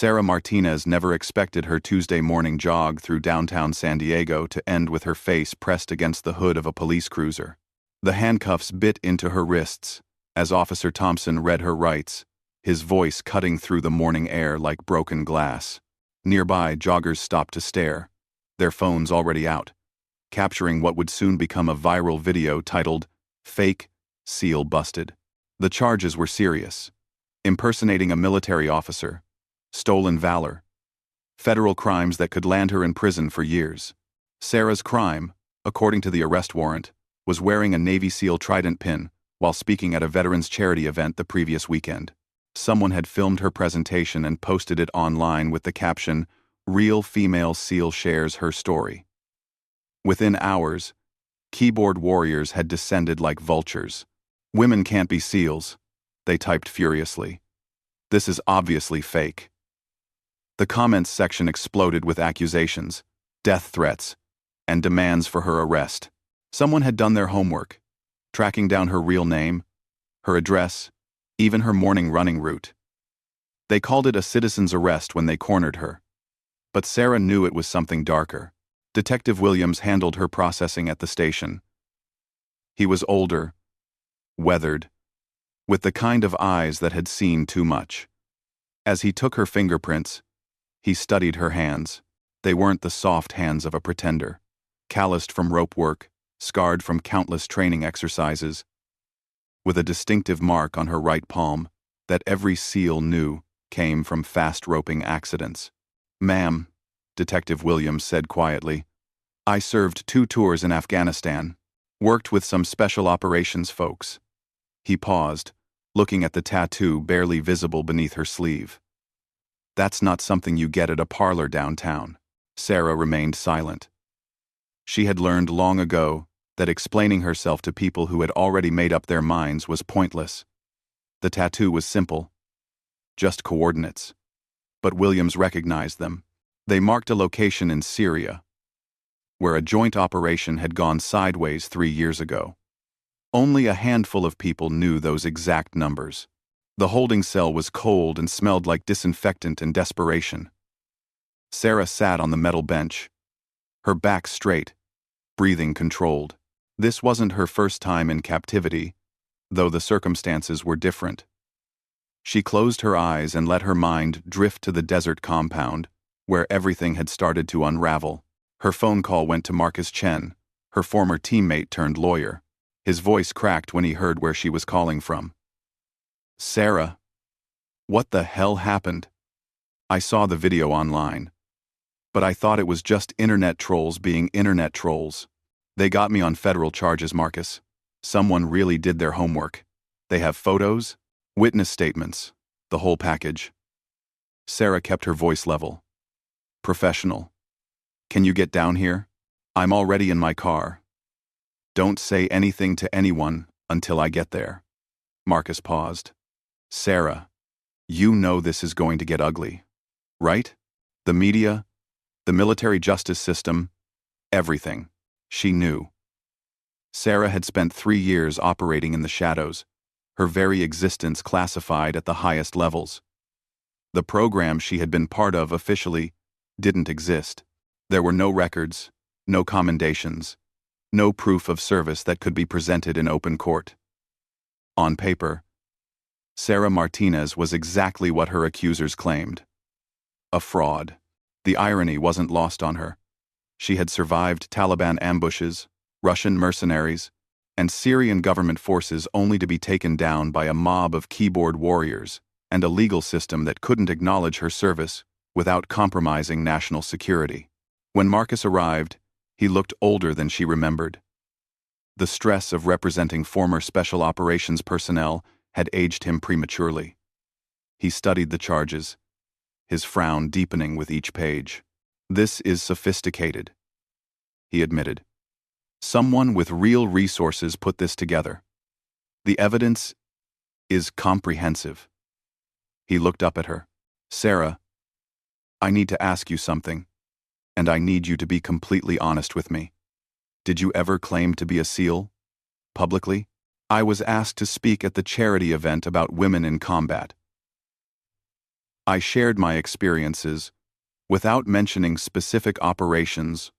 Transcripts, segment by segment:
Sarah Martinez never expected her Tuesday morning jog through downtown San Diego to end with her face pressed against the hood of a police cruiser. The handcuffs bit into her wrists as Officer Thompson read her rights, his voice cutting through the morning air like broken glass. Nearby, joggers stopped to stare, their phones already out, capturing what would soon become a viral video titled, "Fake, Seal Busted." The charges were serious: impersonating a military officer, stolen valor, federal crimes that could land her in prison for years. Sarah's crime, according to the arrest warrant, was wearing a Navy SEAL Trident pin while speaking at a veterans charity event the previous weekend. Someone had filmed her presentation and posted it online with the caption, "Real female SEAL shares her story." Within hours, keyboard warriors had descended like vultures. "Women can't be SEALs," they typed furiously. "This is obviously fake." The comments section exploded with accusations, death threats, and demands for her arrest. Someone had done their homework, tracking down her real name, her address, even her morning running route. They called it a citizen's arrest when they cornered her. But Sarah knew it was something darker. Detective Williams handled her processing at the station. He was older, weathered, with the kind of eyes that had seen too much. As he took her fingerprints, he studied her hands. They weren't the soft hands of a pretender, calloused from rope work, scarred from countless training exercises, with a distinctive mark on her right palm that every SEAL knew came from fast roping accidents. "Ma'am," Detective Williams said quietly, "I served 2 tours in Afghanistan, worked with some special operations folks." He paused, looking at the tattoo barely visible beneath her sleeve. "That's not something you get at a parlor downtown." Sarah remained silent. She had learned long ago that explaining herself to people who had already made up their minds was pointless. The tattoo was simple, just coordinates. But Williams recognized them. They marked a location in Syria, where a joint operation had gone sideways 3 years ago. Only a handful of people knew those exact numbers. The holding cell was cold and smelled like disinfectant and desperation. Sarah sat on the metal bench, her back straight, breathing controlled. This wasn't her first time in captivity, though the circumstances were different. She closed her eyes and let her mind drift to the desert compound, where everything had started to unravel. Her phone call went to Marcus Chen, her former teammate turned lawyer. His voice cracked when he heard where she was calling from. "Sarah, what the hell happened? I saw the video online, but I thought it was just internet trolls being internet trolls. They got me on federal charges, Marcus. Someone really did their homework. They have photos, witness statements, the whole package." Sarah kept her voice level. "Professional. Can you get down here? I'm already in my car. Don't say anything to anyone until I get there." Marcus paused. "Sarah, you know this is going to get ugly, right? The media, the military justice system, everything." She knew. Sarah had spent 3 years operating in the shadows, her very existence classified at the highest levels. The program she had been part of officially didn't exist. There were no records, no commendations, no proof of service that could be presented in open court. On paper, Sarah Martinez was exactly what her accusers claimed: a fraud. The irony wasn't lost on her. She had survived Taliban ambushes, Russian mercenaries, and Syrian government forces only to be taken down by a mob of keyboard warriors and a legal system that couldn't acknowledge her service without compromising national security. When Marcus arrived, he looked older than she remembered. The stress of representing former special operations personnel had aged him prematurely. He studied the charges, his frown deepening with each page. "This is sophisticated," he admitted. "Someone with real resources put this together. The evidence is comprehensive." He looked up at her. "Sarah, I need to ask you something, and I need you to be completely honest with me. Did you ever claim to be a SEAL? Publicly?" "I was asked to speak at the charity event about women in combat." I shared my experiences without mentioning specific operations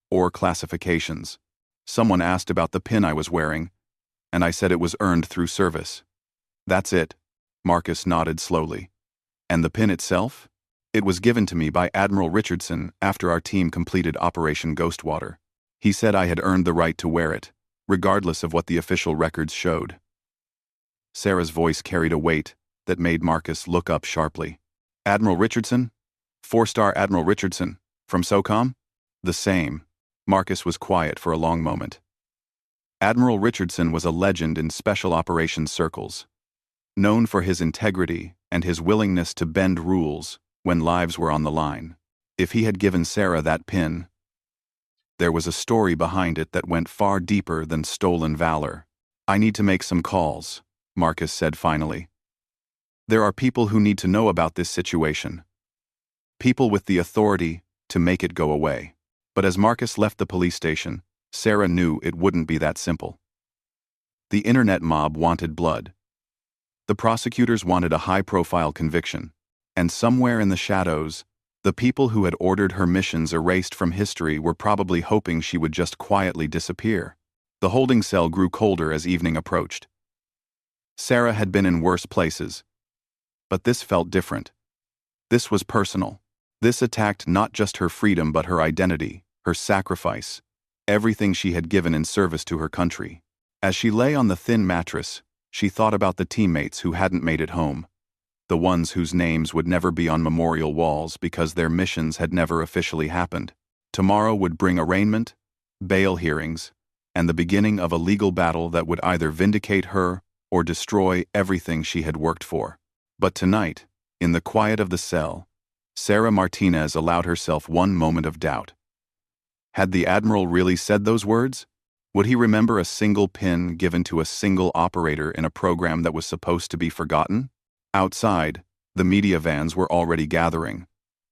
or classifications. Someone asked about the pin I was wearing, and I said it was earned through service. That's it, Marcus nodded slowly. And the pin itself? It was given to me by Admiral Richardson after our team completed Operation Ghostwater. He said I had earned the right to wear it, regardless of what the official records showed. Sarah's voice carried a weight that made Marcus look up sharply. Admiral Richardson? 4-star Admiral Richardson, from SOCOM? The same. Marcus was quiet for a long moment. Admiral Richardson was a legend in special operations circles, known for his integrity and his willingness to bend rules when lives were on the line. If he had given Sarah that pin, there was a story behind it that went far deeper than stolen valor. I need to make some calls, Marcus said finally. There are people who need to know about this situation. People with the authority to make it go away. But as Marcus left the police station, Sarah knew it wouldn't be that simple. The internet mob wanted blood. The prosecutors wanted a high-profile conviction. And somewhere in the shadows, the people who had ordered her missions erased from history were probably hoping she would just quietly disappear. The holding cell grew colder as evening approached. Sarah had been in worse places, but this felt different. This was personal. This attacked not just her freedom but her identity, her sacrifice, everything she had given in service to her country. As she lay on the thin mattress, she thought about the teammates who hadn't made it home, the ones whose names would never be on memorial walls because their missions had never officially happened. Tomorrow would bring arraignment, bail hearings, and the beginning of a legal battle that would either vindicate her or destroy everything she had worked for. But tonight, in the quiet of the cell, Sarah Martinez allowed herself one moment of doubt. Had the Admiral really said those words? Would he remember a single pin given to a single operator in a program that was supposed to be forgotten? Outside, the media vans were already gathering.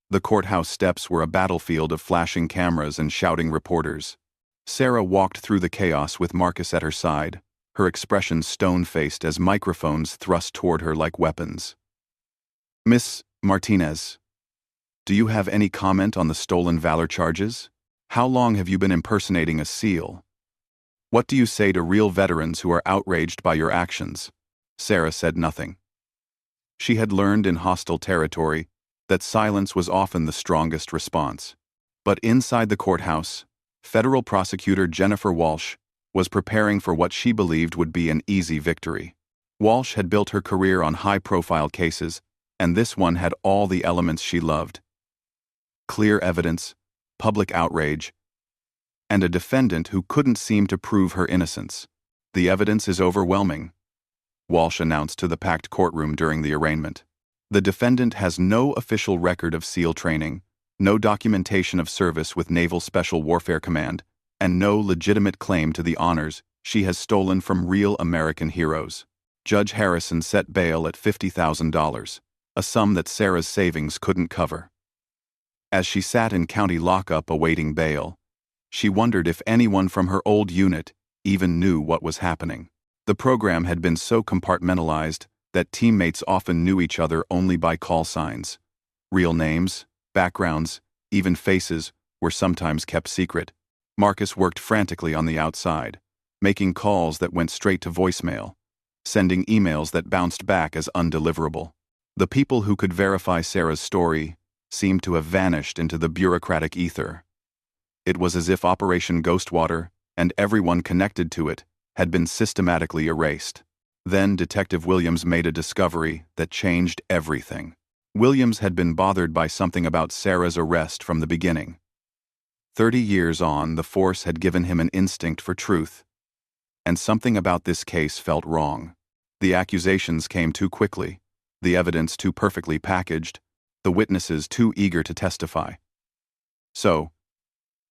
The courthouse steps were a battlefield of flashing cameras and shouting reporters. Sarah walked through the chaos with Marcus at her side, her expression stone-faced as microphones thrust toward her like weapons. Miss Martinez, do you have any comment on the stolen valor charges? How long have you been impersonating a SEAL? What do you say to real veterans who are outraged by your actions? Sarah said nothing. She had learned in hostile territory that silence was often the strongest response. But inside the courthouse, federal prosecutor Jennifer Walsh was preparing for what she believed would be an easy victory. Walsh had built her career on high-profile cases, and this one had all the elements she loved. Clear evidence, public outrage, and a defendant who couldn't seem to prove her innocence. The evidence is overwhelming, Walsh announced to the packed courtroom during the arraignment. The defendant has no official record of SEAL training, no documentation of service with Naval Special Warfare Command, and no legitimate claim to the honors she has stolen from real American heroes. Judge Harrison set bail at $50,000, a sum that Sarah's savings couldn't cover. As she sat in county lockup awaiting bail, she wondered if anyone from her old unit even knew what was happening. The program had been so compartmentalized that teammates often knew each other only by call signs. Real names, backgrounds, even faces were sometimes kept secret. Marcus worked frantically on the outside, making calls that went straight to voicemail, sending emails that bounced back as undeliverable. The people who could verify Sarah's story seemed to have vanished into the bureaucratic ether. It was as if Operation Ghostwater and everyone connected to it had been systematically erased. Then Detective Williams made a discovery that changed everything. Williams had been bothered by something about Sarah's arrest from the beginning. 30 years on, the force had given him an instinct for truth. And something about this case felt wrong. The accusations came too quickly, the evidence too perfectly packaged, the witnesses too eager to testify. So,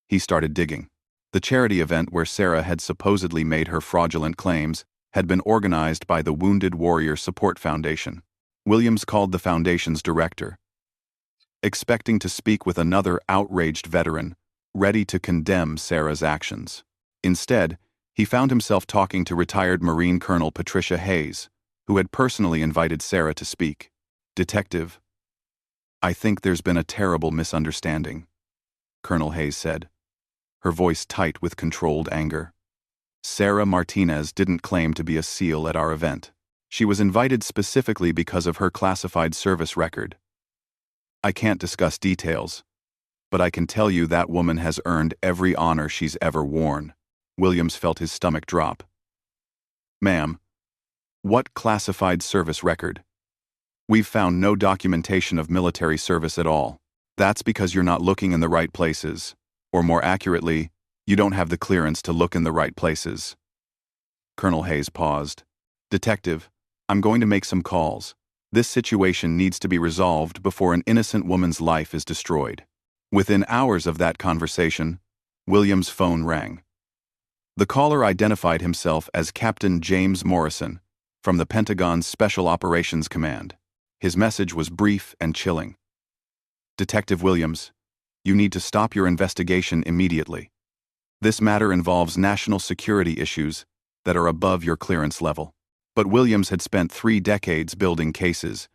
he started digging. The charity event where Sarah had supposedly made her fraudulent claims had been organized by the Wounded Warrior Support Foundation. Williams called the foundation's director, expecting to speak with another outraged veteran, ready to condemn Sarah's actions. Instead, he found himself talking to retired Marine Colonel Patricia Hayes, who had personally invited Sarah to speak. "Detective," I think there's been a terrible misunderstanding, Colonel Hayes said, her voice tight with controlled anger. Sarah Martinez didn't claim to be a SEAL at our event. She was invited specifically because of her classified service record. I can't discuss details, but I can tell you that woman has earned every honor she's ever worn. Williams felt his stomach drop. Ma'am, what classified service record? We've found no documentation of military service at all. That's because you're not looking in the right places, or more accurately, you don't have the clearance to look in the right places. Colonel Hayes paused. Detective, I'm going to make some calls. This situation needs to be resolved before an innocent woman's life is destroyed. Within hours of that conversation, Williams' phone rang. The caller identified himself as Captain James Morrison, from the Pentagon's Special Operations Command. His message was brief and chilling. Detective Williams, you need to stop your investigation immediately. This matter involves national security issues that are above your clearance level. But Williams had spent 3 decades building cases,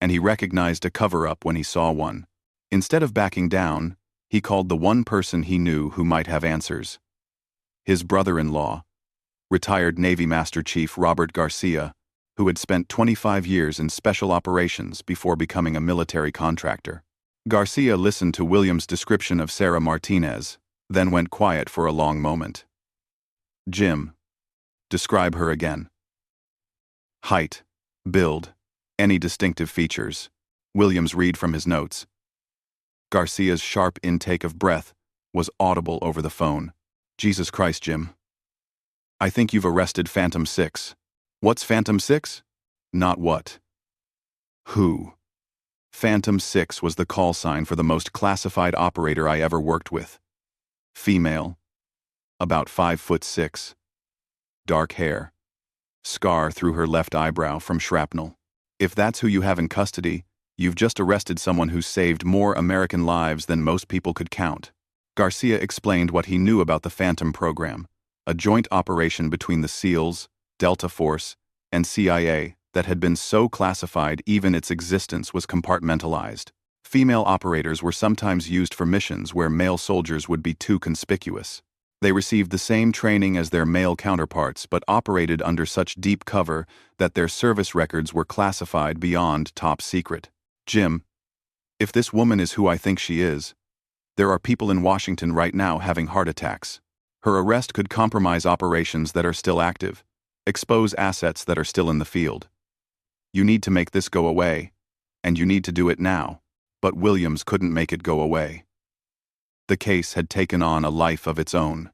and he recognized a cover-up when he saw one. Instead of backing down, he called the one person he knew who might have answers. His brother-in-law, retired Navy Master Chief Robert Garcia, who had spent 25 years in special operations before becoming a military contractor. Garcia listened to Williams' description of Sarah Martinez, then went quiet for a long moment. Jim, describe her again. Height, build, any distinctive features. Williams read from his notes. Garcia's sharp intake of breath was audible over the phone. Jesus Christ, Jim. I think you've arrested Phantom 6. What's Phantom 6? Not what. Who? Phantom 6 was the call sign for the most classified operator I ever worked with. Female. About 5'6". Dark hair. Scar through her left eyebrow from shrapnel. If that's who you have in custody, you've just arrested someone who saved more American lives than most people could count. Garcia explained what he knew about the Phantom program, a joint operation between the SEALs, Delta Force, and CIA that had been so classified even its existence was compartmentalized. Female operators were sometimes used for missions where male soldiers would be too conspicuous. They received the same training as their male counterparts but operated under such deep cover that their service records were classified beyond top secret. Jim, if this woman is who I think she is, there are people in Washington right now having heart attacks. Her arrest could compromise operations that are still active, expose assets that are still in the field. You need to make this go away, and you need to do it now. But Williams couldn't make it go away. The case had taken on a life of its own.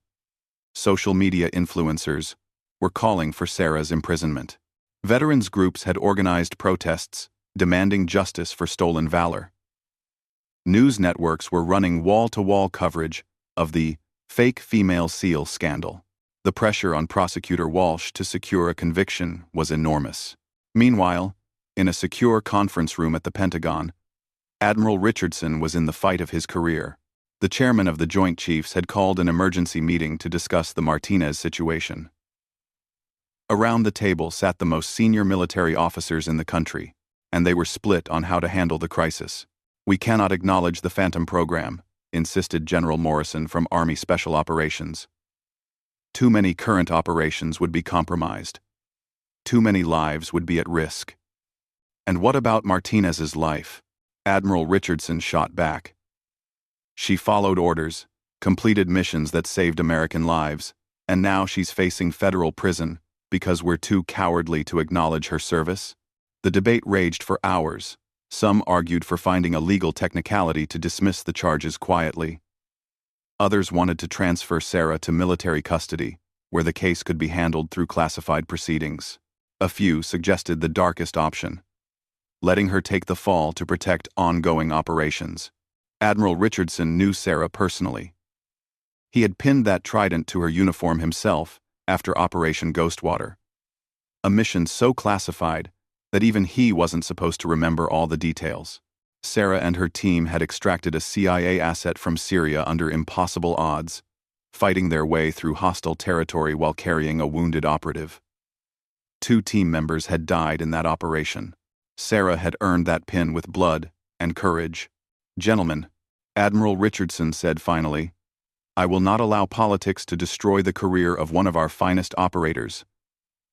Social media influencers were calling for Sarah's imprisonment. Veterans groups had organized protests, demanding justice for stolen valor. News networks were running wall-to-wall coverage of the fake female SEAL scandal. The pressure on Prosecutor Walsh to secure a conviction was enormous. Meanwhile, in a secure conference room at the Pentagon, Admiral Richardson was in the fight of his career. The chairman of the Joint Chiefs had called an emergency meeting to discuss the Martinez situation. Around the table sat the most senior military officers in the country, and they were split on how to handle the crisis. We cannot acknowledge the Phantom program, insisted General Morrison from Army Special Operations. Too many current operations would be compromised. Too many lives would be at risk. And what about Martinez's life? Admiral Richardson shot back. She followed orders, completed missions that saved American lives, and now she's facing federal prison because we're too cowardly to acknowledge her service? The debate raged for hours. Some argued for finding a legal technicality to dismiss the charges quietly. Others wanted to transfer Sarah to military custody, where the case could be handled through classified proceedings. A few suggested the darkest option, letting her take the fall to protect ongoing operations. Admiral Richardson knew Sarah personally. He had pinned that trident to her uniform himself after Operation Ghostwater, a mission so classified that even he wasn't supposed to remember all the details. Sarah and her team had extracted a CIA asset from Syria under impossible odds, fighting their way through hostile territory while carrying a wounded operative. 2 team members had died in that operation. Sarah had earned that pin with blood and courage. "Gentlemen," Admiral Richardson said finally, "I will not allow politics to destroy the career of one of our finest operators.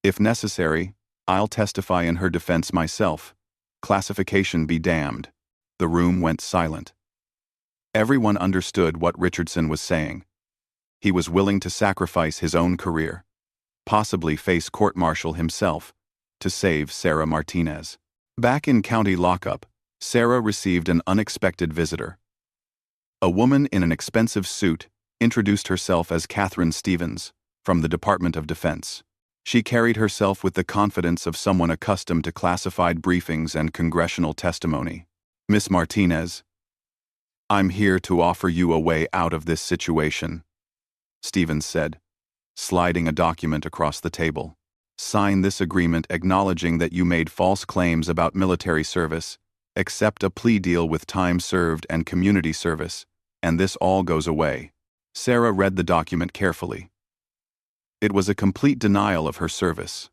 If necessary, I'll testify in her defense myself. Classification be damned." The room went silent. Everyone understood what Richardson was saying. He was willing to sacrifice his own career, possibly face court-martial himself, to save Sarah Martinez. Back in county lockup, Sarah received an unexpected visitor. A woman in an expensive suit introduced herself as Catherine Stevens, from the Department of Defense. She carried herself with the confidence of someone accustomed to classified briefings and congressional testimony. "Miss Martinez, I'm here to offer you a way out of this situation," Stevens said, sliding a document across the table. "Sign this agreement acknowledging that you made false claims about military service, accept a plea deal with time served and community service, and this all goes away." Sarah read the document carefully. It was a complete denial of her service,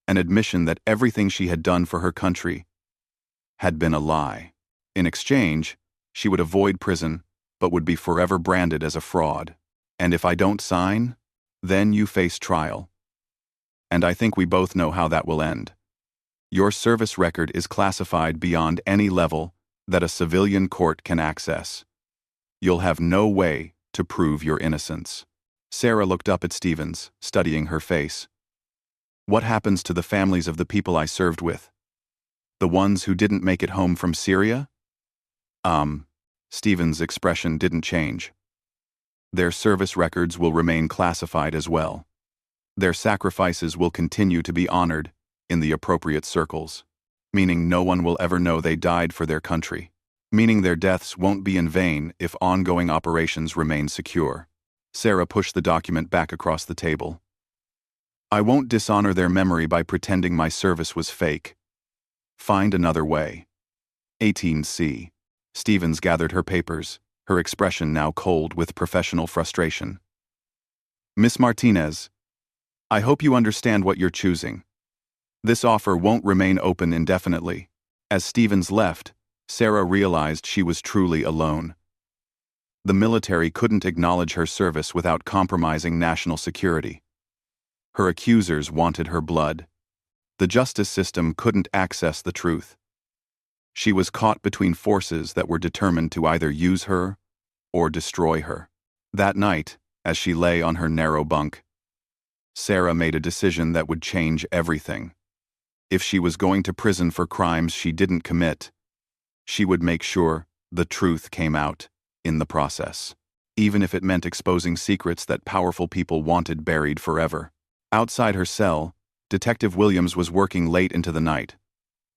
an admission that everything she had done for her country had been a lie. In exchange, she would avoid prison, but would be forever branded as a fraud. "And if I don't sign, then you face trial. And I think we both know how that will end. Your service record is classified beyond any level that a civilian court can access. You'll have no way to prove your innocence." Sarah looked up at Stevens, studying her face. "What happens to the families of the people I served with? The ones who didn't make it home from Syria?" Stevens' expression didn't change. "Their service records will remain classified as well. Their sacrifices will continue to be honored in the appropriate circles, meaning no one will ever know they died for their country, meaning their deaths won't be in vain if ongoing operations remain secure." Sarah pushed the document back across the table. "I won't dishonor their memory by pretending my service was fake. Find another way." 18C. Stevens gathered her papers, her expression now cold with professional frustration. "Miss Martinez, I hope you understand what you're choosing. This offer won't remain open indefinitely." As Stevens left, Sarah realized she was truly alone. The military couldn't acknowledge her service without compromising national security. Her accusers wanted her blood. The justice system couldn't access the truth. She was caught between forces that were determined to either use her or destroy her. That night, as she lay on her narrow bunk, Sarah made a decision that would change everything. If she was going to prison for crimes she didn't commit, she would make sure the truth came out in the process, even if it meant exposing secrets that powerful people wanted buried forever. Outside her cell, Detective Williams was working late into the night,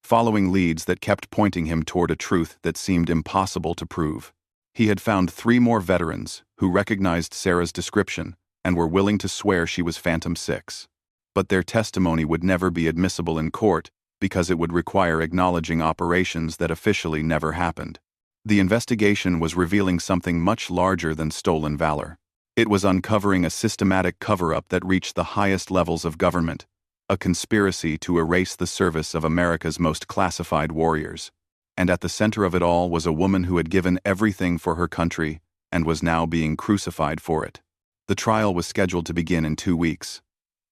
following leads that kept pointing him toward a truth that seemed impossible to prove. He had found 3 more veterans who recognized Sarah's description and were willing to swear she was Phantom 6. But their testimony would never be admissible in court because it would require acknowledging operations that officially never happened. The investigation was revealing something much larger than stolen valor. It was uncovering a systematic cover-up that reached the highest levels of government, a conspiracy to erase the service of America's most classified warriors. And at the center of it all was a woman who had given everything for her country and was now being crucified for it. The trial was scheduled to begin in 2 weeks.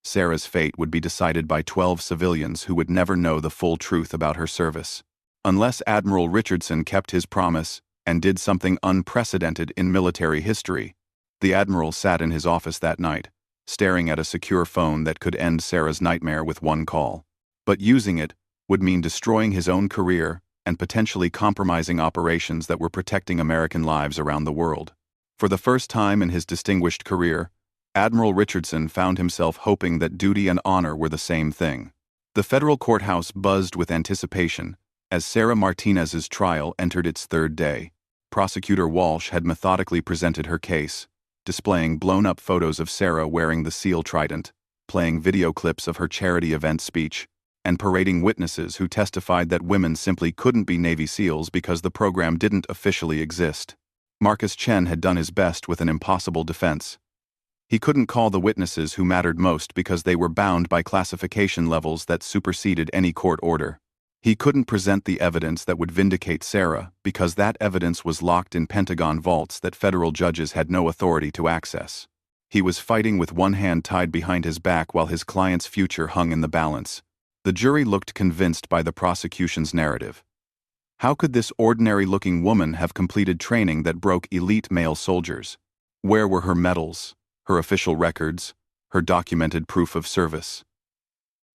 Sarah's fate would be decided by 12 civilians who would never know the full truth about her service. Unless Admiral Richardson kept his promise and did something unprecedented in military history, the Admiral sat in his office that night, staring at a secure phone that could end Sarah's nightmare with one call. But using it would mean destroying his own career and potentially compromising operations that were protecting American lives around the world. For the first time in his distinguished career, Admiral Richardson found himself hoping that duty and honor were the same thing. The federal courthouse buzzed with anticipation as Sarah Martinez's trial entered its 3rd day. Prosecutor Walsh had methodically presented her case, displaying blown-up photos of Sarah wearing the SEAL trident, playing video clips of her charity event speech, and parading witnesses who testified that women simply couldn't be Navy SEALs because the program didn't officially exist. Marcus Chen had done his best with an impossible defense. He couldn't call the witnesses who mattered most because they were bound by classification levels that superseded any court order. He couldn't present the evidence that would vindicate Sarah because that evidence was locked in Pentagon vaults that federal judges had no authority to access. He was fighting with one hand tied behind his back while his client's future hung in the balance. The jury looked convinced by the prosecution's narrative. How could this ordinary-looking woman have completed training that broke elite male soldiers? Where were her medals, her official records, her documented proof of service?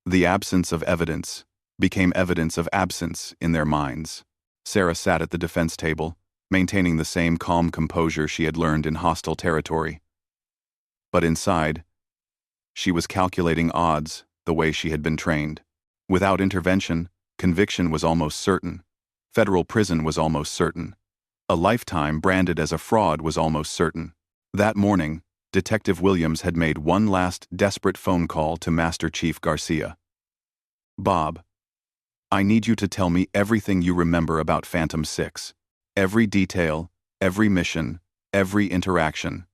The absence of evidence became evidence of absence in their minds. Sarah sat at the defense table, maintaining the same calm composure she had learned in hostile territory. But inside, she was calculating odds the way she had been trained. Without intervention, conviction was almost certain. Federal prison was almost certain. A lifetime branded as a fraud was almost certain. That morning, Detective Williams had made one last desperate phone call to Master Chief Garcia. "Bob, I need you to tell me everything you remember about Phantom 6. Every detail, every mission, every interaction.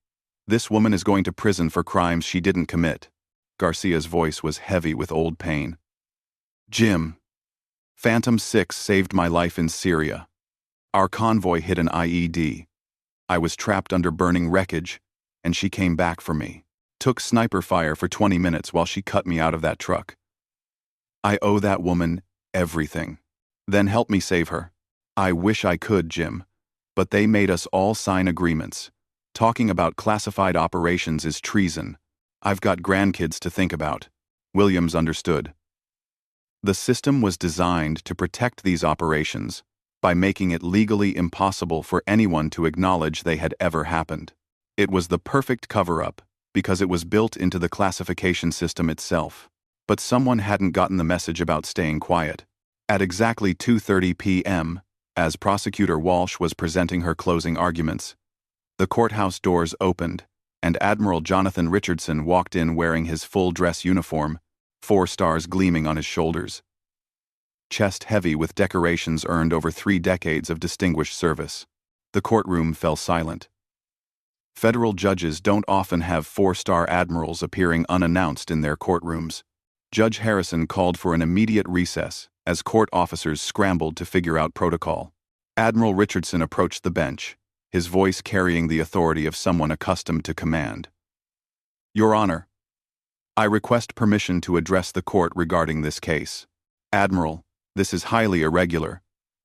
This woman is going to prison for crimes she didn't commit." Garcia's voice was heavy with old pain. "Jim, Phantom 6 saved my life in Syria. Our convoy hit an IED. I was trapped under burning wreckage, and she came back for me. Took sniper fire for 20 minutes while she cut me out of that truck. I owe that woman everything. Then help me save her. I wish I could, Jim, but they made us all sign agreements. Talking about classified operations is treason. I've got grandkids to think about." Williams understood. The system was designed to protect these operations by making it legally impossible for anyone to acknowledge they had ever happened. It was the perfect cover-up because it was built into the classification system itself. But someone hadn't gotten the message about staying quiet. At exactly 2:30 p.m., as Prosecutor Walsh was presenting her closing arguments, the courthouse doors opened, and Admiral Jonathan Richardson walked in wearing his full-dress uniform, 4 stars gleaming on his shoulders. Chest heavy with decorations earned over 3 decades of distinguished service. The courtroom fell silent. Federal judges don't often have 4-star admirals appearing unannounced in their courtrooms. Judge Harrison called for an immediate recess as court officers scrambled to figure out protocol. Admiral Richardson approached the bench, his voice carrying the authority of someone accustomed to command. "Your Honor, I request permission to address the court regarding this case. Admiral, this is highly irregular.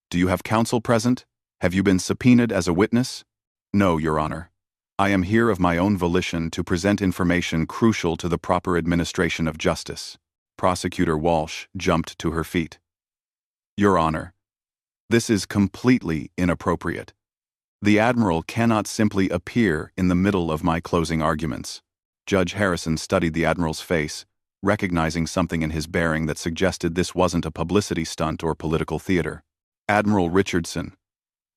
Do you have counsel present? Have you been subpoenaed as a witness?" "No, Your Honor. I am here of my own volition to present information crucial to the proper administration of justice." Prosecutor Walsh jumped to her feet. "Your Honor, this is completely inappropriate. The Admiral cannot simply appear in the middle of my closing arguments." Judge Harrison studied the Admiral's face, recognizing something in his bearing that suggested this wasn't a publicity stunt or political theater. "Admiral Richardson,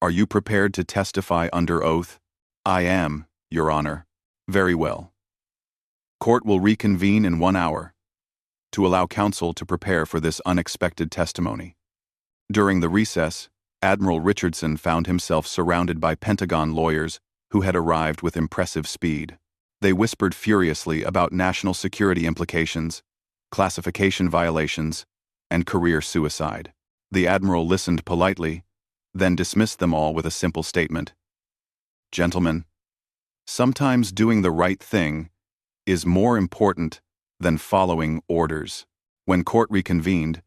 are you prepared to testify under oath?" "I am, Your Honor." "Very well. Court will reconvene in 1 hour to allow counsel to prepare for this unexpected testimony." During the recess, Admiral Richardson found himself surrounded by Pentagon lawyers who had arrived with impressive speed. They whispered furiously about national security implications, classification violations, and career suicide. The Admiral listened politely, then dismissed them all with a simple statement. "Gentlemen, sometimes doing the right thing is more important than following orders." When court reconvened,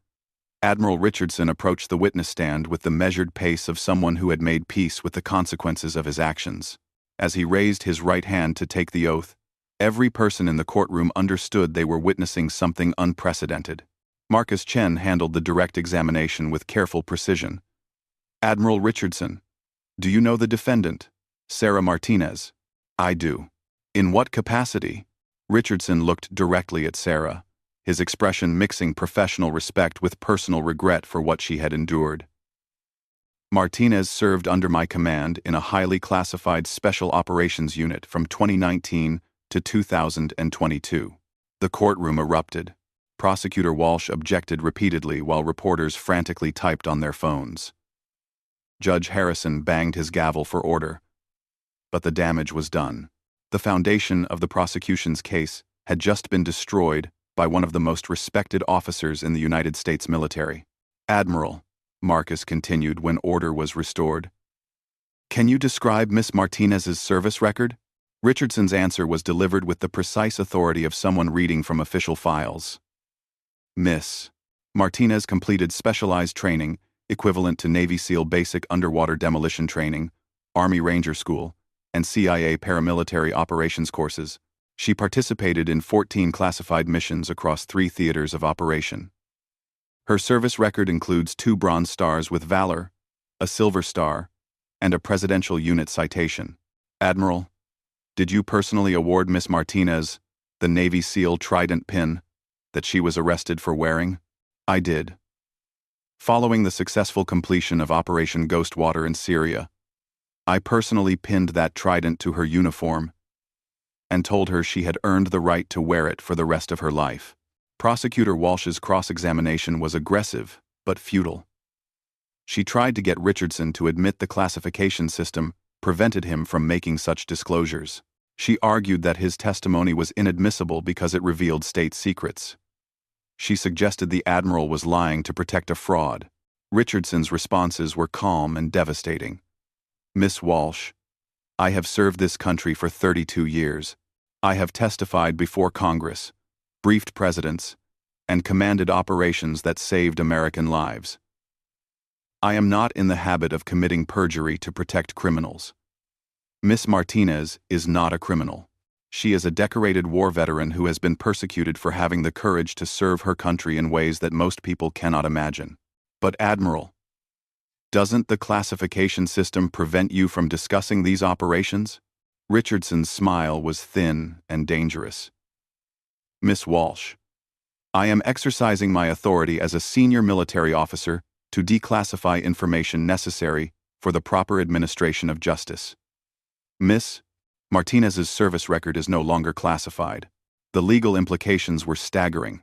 Admiral Richardson approached the witness stand with the measured pace of someone who had made peace with the consequences of his actions. As he raised his right hand to take the oath, every person in the courtroom understood they were witnessing something unprecedented. Marcus Chen handled the direct examination with careful precision. "Admiral Richardson, do you know the defendant, Sarah Martinez?" "I do." "In what capacity?" Richardson looked directly at Sarah, his expression mixing professional respect with personal regret for what she had endured. "Martinez served under my command in a highly classified Special Operations Unit from 2019 to 2022. The courtroom erupted. Prosecutor Walsh objected repeatedly while reporters frantically typed on their phones. Judge Harrison banged his gavel for order. But the damage was done. The foundation of the prosecution's case had just been destroyed by one of the most respected officers in the United States military. Admiral, Marcus continued when order was restored. Can you describe Miss Martinez's service record? Richardson's answer was delivered with the precise authority of someone reading from official files. Miss Martinez completed specialized training, equivalent to Navy SEAL basic underwater demolition training, Army Ranger School, and CIA paramilitary operations courses. She participated in 14 classified missions across 3 theaters of operation. Her service record includes 2 Bronze Stars with Valor, a Silver Star, and a Presidential Unit Citation. Admiral, did you personally award Miss Martinez the Navy SEAL Trident pin that she was arrested for wearing? I did. Following the successful completion of Operation Ghostwater in Syria, I personally pinned that trident to her uniform and told her she had earned the right to wear it for the rest of her life. Prosecutor Walsh's cross-examination was aggressive, but futile. She tried to get Richardson to admit the classification system prevented him from making such disclosures. She argued that his testimony was inadmissible because it revealed state secrets. She suggested the Admiral was lying to protect a fraud. Richardson's responses were calm and devastating. Miss Walsh, I have served this country for 32 years. I have testified before Congress, briefed presidents, and commanded operations that saved American lives. I am not in the habit of committing perjury to protect criminals. Miss Martinez is not a criminal. She is a decorated war veteran who has been persecuted for having the courage to serve her country in ways that most people cannot imagine. But Admiral, doesn't the classification system prevent you from discussing these operations? Richardson's smile was thin and dangerous. Miss Walsh, I am exercising my authority as a senior military officer to declassify information necessary for the proper administration of justice. Miss Martinez's service record is no longer classified. The legal implications were staggering.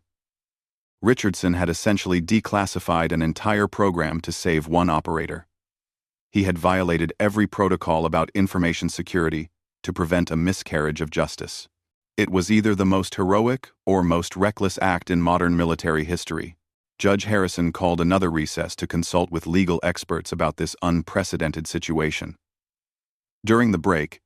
Richardson had essentially declassified an entire program to save one operator. He had violated every protocol about information security to prevent a miscarriage of justice. It was either the most heroic or most reckless act in modern military history. Judge Harrison called another recess to consult with legal experts about this unprecedented situation. During the break,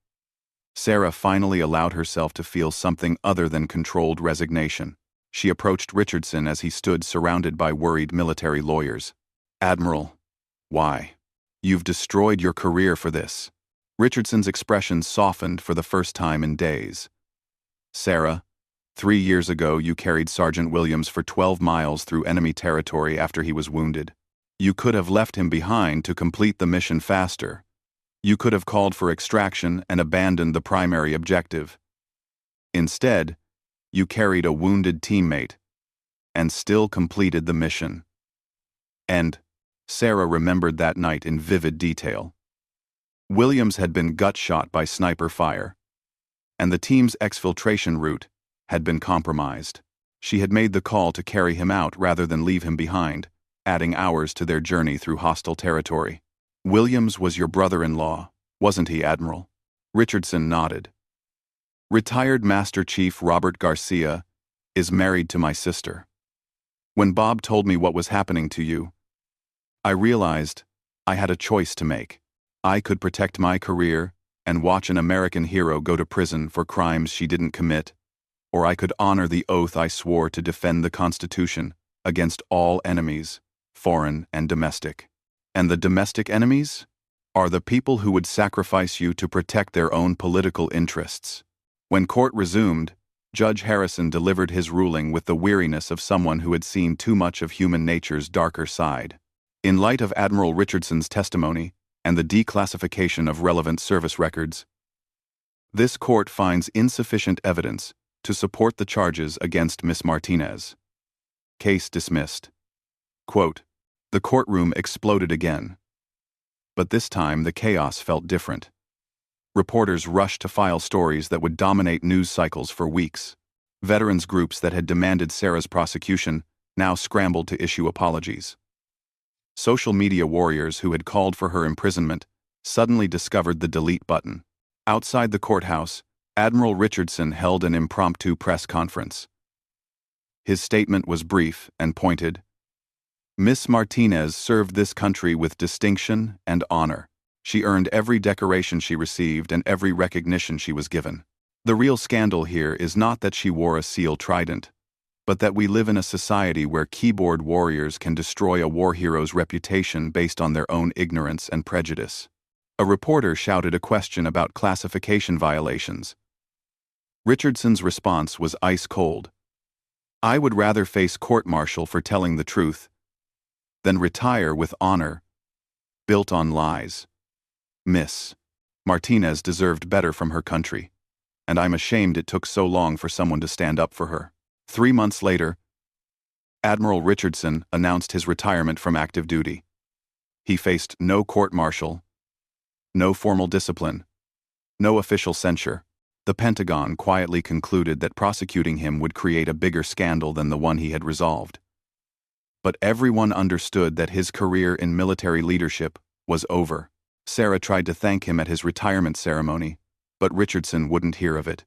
Sarah finally allowed herself to feel something other than controlled resignation. She approached Richardson as he stood surrounded by worried military lawyers. Admiral, why? You've destroyed your career for this. Richardson's expression softened for the first time in days. Sarah, 3 years ago you carried Sergeant Williams for 12 miles through enemy territory after he was wounded. You could have left him behind to complete the mission faster. You could have called for extraction and abandoned the primary objective. Instead, you carried a wounded teammate and still completed the mission. And Sarah remembered that night in vivid detail. Williams had been gut-shot by sniper fire, and the team's exfiltration route had been compromised. She had made the call to carry him out rather than leave him behind, adding hours to their journey through hostile territory. Williams was your brother-in-law, wasn't he, Admiral? Richardson nodded. Retired Master Chief Robert Garcia is married to my sister. When Bob told me what was happening to you, I realized I had a choice to make. I could protect my career and watch an American hero go to prison for crimes she didn't commit, or I could honor the oath I swore to defend the Constitution against all enemies, foreign and domestic. And the domestic enemies are the people who would sacrifice you to protect their own political interests. When court resumed, Judge Harrison delivered his ruling with the weariness of someone who had seen too much of human nature's darker side. In light of Admiral Richardson's testimony and the declassification of relevant service records, this court finds insufficient evidence to support the charges against Miss Martinez. Case dismissed. Quote, the courtroom exploded again. But this time the chaos felt different. Reporters rushed to file stories that would dominate news cycles for weeks. Veterans groups that had demanded Sarah's prosecution now scrambled to issue apologies. Social media warriors who had called for her imprisonment suddenly discovered the delete button. Outside the courthouse, Admiral Richardson held an impromptu press conference. His statement was brief and pointed. Miss Martinez served this country with distinction and honor. She earned every decoration she received and every recognition she was given. The real scandal here is not that she wore a seal trident, but that we live in a society where keyboard warriors can destroy a war hero's reputation based on their own ignorance and prejudice. A reporter shouted a question about classification violations. Richardson's response was ice cold. "I would rather face court-martial for telling the truth than retire with honor built on lies." Miss Martinez deserved better from her country, and I'm ashamed it took so long for someone to stand up for her. 3 months later, Admiral Richardson announced his retirement from active duty. He faced no court-martial, no formal discipline, no official censure. The Pentagon quietly concluded that prosecuting him would create a bigger scandal than the one he had resolved. But everyone understood that his career in military leadership was over. Sarah tried to thank him at his retirement ceremony, but Richardson wouldn't hear of it.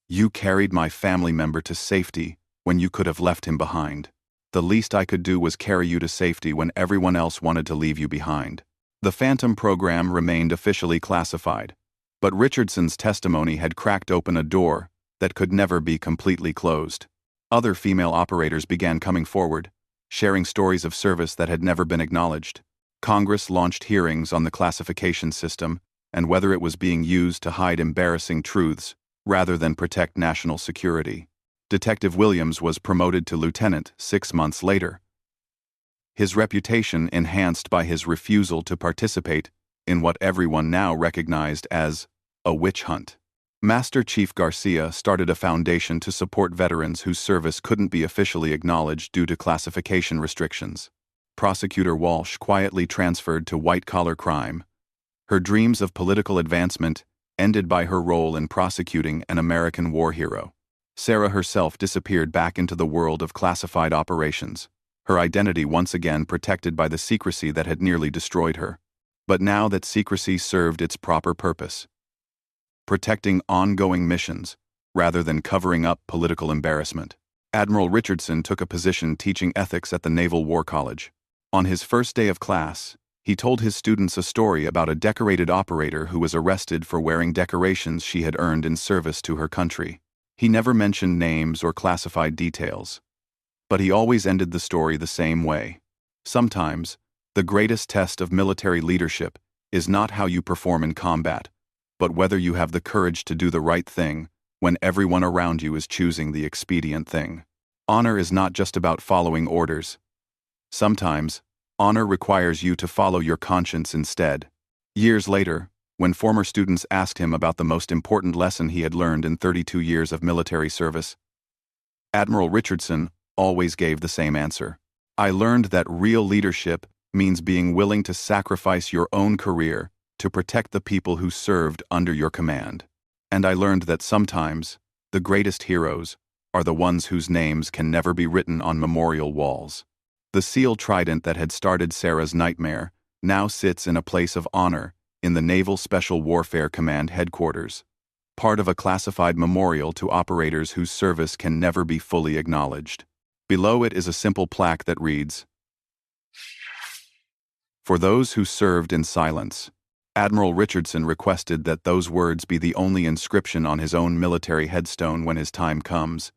"You carried my family member to safety when you could have left him behind. The least I could do was carry you to safety when everyone else wanted to leave you behind." The Phantom program remained officially classified, but Richardson's testimony had cracked open a door that could never be completely closed. Other female operators began coming forward, sharing stories of service that had never been acknowledged. Congress launched hearings on the classification system and whether it was being used to hide embarrassing truths rather than protect national security. Detective Williams was promoted to lieutenant 6 months later, his reputation enhanced by his refusal to participate in what everyone now recognized as a witch hunt. Master Chief Garcia started a foundation to support veterans whose service couldn't be officially acknowledged due to classification restrictions. Prosecutor Walsh quietly transferred to white-collar crime. Her dreams of political advancement ended by her role in prosecuting an American war hero. Sarah herself disappeared back into the world of classified operations, her identity once again protected by the secrecy that had nearly destroyed her. But now that secrecy served its proper purpose, protecting ongoing missions rather than covering up political embarrassment. Admiral Richardson took a position teaching ethics at the Naval War College. On his first day of class, he told his students a story about a decorated operator who was arrested for wearing decorations she had earned in service to her country. He never mentioned names or classified details, but he always ended the story the same way. Sometimes, the greatest test of military leadership is not how you perform in combat, but whether you have the courage to do the right thing when everyone around you is choosing the expedient thing. Honor is not just about following orders. Sometimes, honor requires you to follow your conscience instead. Years later, when former students asked him about the most important lesson he had learned in 32 years of military service, Admiral Richardson always gave the same answer. "I learned that real leadership means being willing to sacrifice your own career to protect the people who served under your command. And I learned that sometimes, the greatest heroes are the ones whose names can never be written on memorial walls." The seal trident that had started Sarah's nightmare now sits in a place of honor in the Naval Special Warfare Command headquarters, part of a classified memorial to operators whose service can never be fully acknowledged. Below it is a simple plaque that reads, "For those who served in silence." Admiral Richardson requested that those words be the only inscription on his own military headstone when his time comes.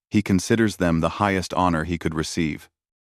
He considers them the highest honor he could receive.